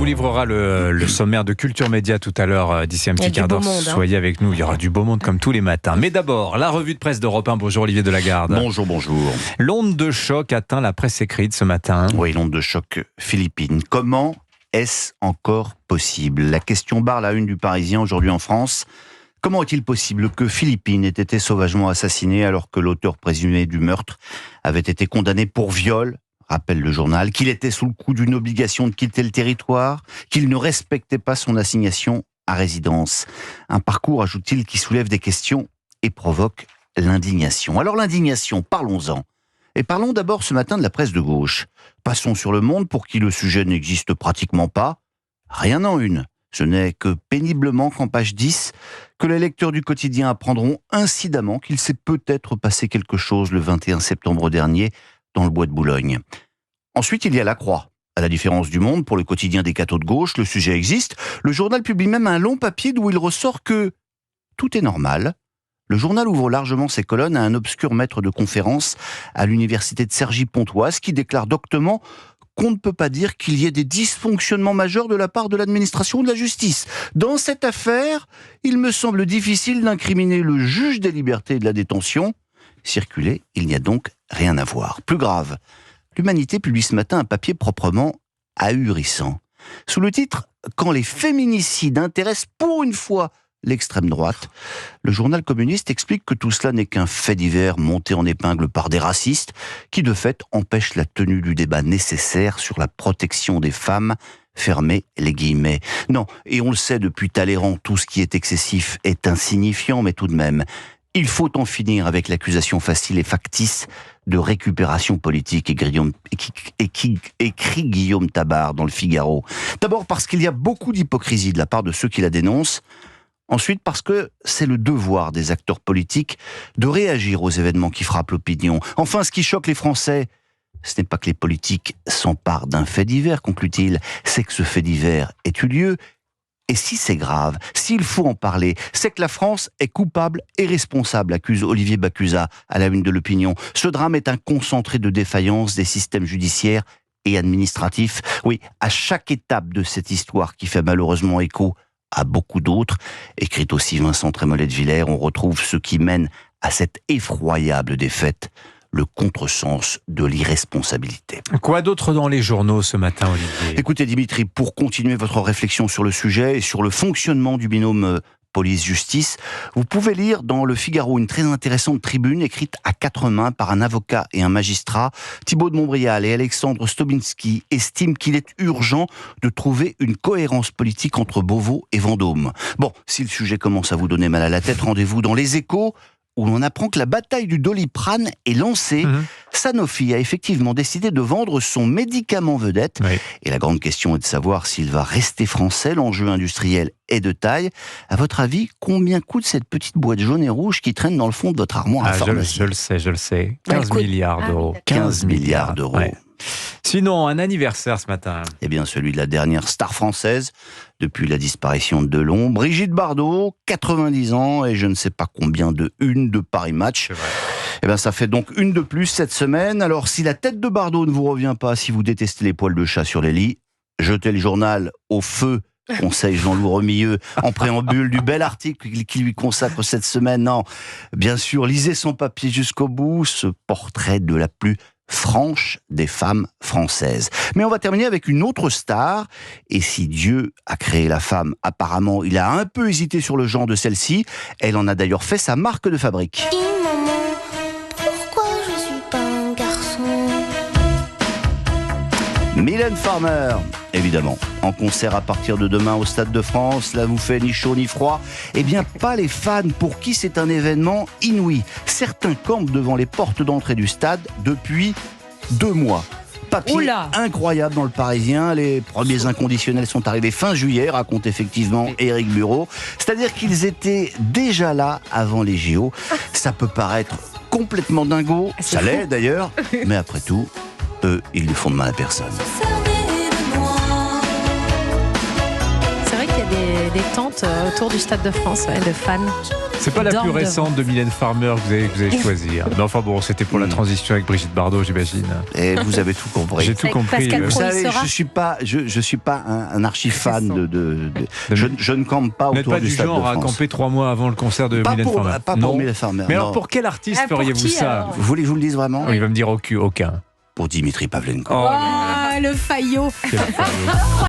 livrera le sommaire de Culture Média tout à l'heure, d'ici un petit quart d'heure. Soyez avec nous, il y aura du beau monde comme tous les matins. Mais d'abord, la revue de presse d'Europe 1. Bonjour Olivier Delagarde. Bonjour, bonjour. L'onde de choc atteint la presse écrite ce matin. Oui, l'onde de choc philippine. Comment est-ce encore possible? La question barre la une du Parisien aujourd'hui en France. Comment est-il possible que Philippine ait été sauvagement assassiné alors que l'auteur présumé du meurtre avait été condamné pour viol, rappelle le journal, qu'il était sous le coup d'une obligation de quitter le territoire, qu'il ne respectait pas son assignation à résidence. Un parcours, ajoute-t-il, qui soulève des questions et provoque l'indignation. Alors l'indignation, parlons-en. Et parlons d'abord ce matin de la presse de gauche. Passons sur Le Monde, pour qui le sujet n'existe pratiquement pas. Rien en une. Ce n'est que péniblement qu'en page 10, que les lecteurs du quotidien apprendront incidemment qu'il s'est peut-être passé quelque chose le 21 septembre dernier dans le bois de Boulogne. Ensuite, il y a La Croix. À la différence du Monde, pour le quotidien des cathos de gauche, le sujet existe. Le journal publie même un long papier d'où il ressort que tout est normal. Le journal ouvre largement ses colonnes à un obscur maître de conférence à l'université de Cergy-Pontoise qui déclare doctement qu'on ne peut pas dire qu'il y ait des dysfonctionnements majeurs de la part de l'administration de la justice. Dans cette affaire, il me semble difficile d'incriminer le juge des libertés et de la détention. Circuler, il n'y a donc rien à voir. Plus grave, l'Humanité publie ce matin un papier proprement ahurissant. Sous le titre « Quand les féminicides intéressent pour une fois l'extrême droite », le journal communiste explique que tout cela n'est qu'un fait divers monté en épingle par des racistes qui, de fait, empêchent la tenue du débat nécessaire sur la protection des femmes, fermez les guillemets. Non, et on le sait depuis Talleyrand, tout ce qui est excessif est insignifiant, mais tout de même, il faut en finir avec l'accusation facile et factice de récupération politique, écrit Guillaume Tabar dans le Figaro. D'abord parce qu'il y a beaucoup d'hypocrisie de la part de ceux qui la dénoncent. Ensuite, parce que c'est le devoir des acteurs politiques de réagir aux événements qui frappent l'opinion. Enfin, ce qui choque les Français, ce n'est pas que les politiques s'emparent d'un fait divers, conclut-il, c'est que ce fait divers ait eu lieu. Et si c'est grave, s'il faut en parler, c'est que la France est coupable et responsable, accuse Olivier Bacusa à la une de l'Opinion. Ce drame est un concentré de défaillance des systèmes judiciaires et administratifs. Oui, à chaque étape de cette histoire qui fait malheureusement écho à beaucoup d'autres, écrit aussi Vincent Trémollet de Villers, on retrouve ce qui mène à cette effroyable défaite, le contresens de l'irresponsabilité. Quoi d'autre dans les journaux ce matin, Olivier? Écoutez Dimitri, pour continuer votre réflexion sur le sujet et sur le fonctionnement du binôme police-justice, vous pouvez lire dans Le Figaro une très intéressante tribune écrite à 4 mains par un avocat et un magistrat. Thibault de Montbrial et Alexandre Stobinski estiment qu'il est urgent de trouver une cohérence politique entre Beauvau et Vendôme. Bon, si le sujet commence à vous donner mal à la tête, rendez-vous dans Les Échos, où l'on apprend que la bataille du Doliprane est lancée. Sanofi a effectivement décidé de vendre son médicament vedette. Oui. Et la grande question est de savoir s'il va rester français. L'enjeu industriel est de taille. À votre avis, combien coûte cette petite boîte jaune et rouge qui traîne dans le fond de votre armoire à pharmacie? Je le sais. 15 milliards d'euros. 15 milliards d'euros. Ouais. Sinon, un anniversaire ce matin. Eh bien, celui de la dernière star française depuis la disparition de Delon, Brigitte Bardot, 90 ans, et je ne sais pas combien de une de Paris Match. Eh bien, ça fait donc une de plus cette semaine. Alors, si la tête de Bardot ne vous revient pas, si vous détestez les poils de chat sur les lits, jetez le journal au feu, conseille Jean-Loup Remilleux, en préambule du bel article qui lui consacre cette semaine. Non, bien sûr, lisez son papier jusqu'au bout, ce portrait de la plus franche des femmes françaises. Mais on va terminer avec une autre star, et si Dieu a créé la femme, apparemment il a un peu hésité sur le genre de celle-ci, elle en a d'ailleurs fait sa marque de fabrique. Dis maman, pourquoi je suis pas un garçon? Mylène Farmer, évidemment, en concert à partir de demain au Stade de France. Là, vous fait ni chaud ni froid. Eh bien, pas les fans pour qui c'est un événement inouï. Certains campent devant les portes d'entrée du stade depuis 2 mois. Papier incroyable dans le Parisien. Les premiers inconditionnels sont arrivés fin juillet, raconte effectivement Éric Bureau. C'est-à-dire qu'ils étaient déjà là avant les JO. Ça peut paraître complètement dingo. Ça l'est d'ailleurs. Mais après tout, eux, ils ne font de mal à personne. C'est vrai qu'il y a des des tentes autour du Stade de France, de fans. C'est pas la plus récente de Mylène Farmer que vous avez choisie. Mais enfin bon, c'était pour la transition avec Brigitte Bardot, j'imagine. Et vous avez tout compris. J'ai tout compris. Vous savez, je suis pas un archi-fan je ne campe pas autour du Stade de France. Vous n'êtes pas du genre à camper 3 mois avant le concert de Mylène Farmer? Pas pour Mylène Farmer. Mais alors pour quel artiste feriez-vous ça? Vous voulez que je vous le dise vraiment? Il va me dire aucun. Pour Dimitri Pavlenko. Oh, le faillot.